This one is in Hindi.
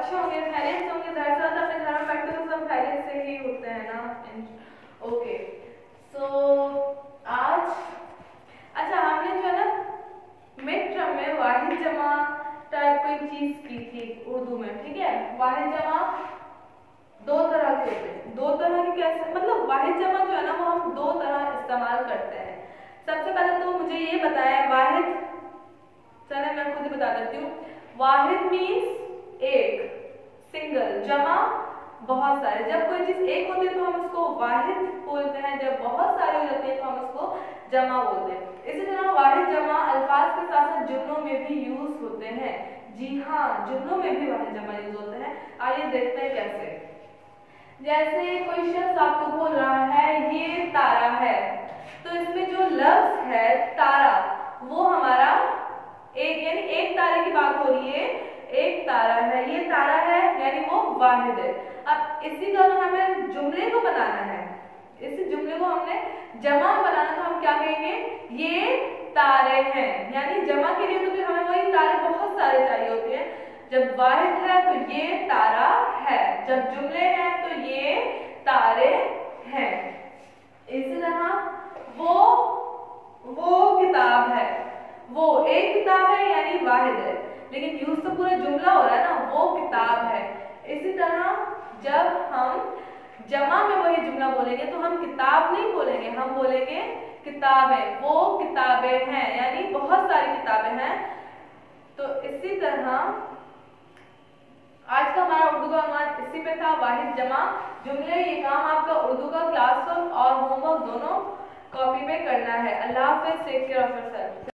अच्छे होंगे, खैरियत से होंगे। ज़ाहिर सी बात है, अपने घर में बैठते तो सब खैरियत से ही होते हैं ना। ओके, सो आज अच्छा हमने जो है ना मिड टर्म में वाहिद जमा टाइप कोई चीज की थी उर्दू में, ठीक है। वाहिद जमा दो तरह के होते हैं। दो तरह के कैसे, मतलब वाहिद जमा जो है ना वो हम दो तरह इस्तेमाल करते हैं। सबसे पहले तो मुझे ये बताया वाहिद, चले मैं खुद ही बता देती हूँ। वाहिद मीन्स एक, सिंगल, जमा बहुत सारे। जब कोई चीज एक होती है तो हम उसको वाहिद बोलते हैं, जब बहुत सारी हो जाती है तो हम उसको जमा बोलते हैं। इसी तरह वाहिद जमा अल्फाज के साथ साथ जुमलों में भी यूज होते हैं। जी हाँ, जुमलों में भी वाहिद जमा यूज होते हैं। आइए देखते हैं कैसे। जैसे कोई शख्स आपको बोल रहा है ये तारा है, तो इसमें जो लफ्ज है तारा वो हमारा एक, यानी एक तारे की बात हो रही है। एक तारा है, ये तारा है, यानी वो वाहिद है। अब इसी तरह हमें जुमले को बनाना है। इस जुमले को हमने जमा बनाना, तो हम क्या कहेंगे, ये तारे हैं। यानी जमा के लिए तो फिर हमें वही तारे बहुत सारे चाहिए होते हैं। जब वाहिद है तो ये तारा है, जब जुमले हैं तो ये तारे हैं। इसी तरह वो किताब है, वो एक किताब है यानी वाहिद है, लेकिन यूज तो पूरा जुमला हो रहा है ना, वो किताब है। इसी तरह जब हम जमा में वही जुमला बोलेंगे तो हम किताब नहीं बोलेंगे, हम बोलेंगे किताबें। वो किताबें हैं, यानी बहुत सारी किताबें हैं। तो इसी तरह आज का हमारा उर्दू का अनुवाद इसी पे था, वाहिद जमा जुमले। ये काम आपका उर्दू का क्लासवर्क और होमवर्क दोनों कॉपी पे करना है। अल्लाह हाफिज़, टेक केयर ऑफ योरसेल्फ।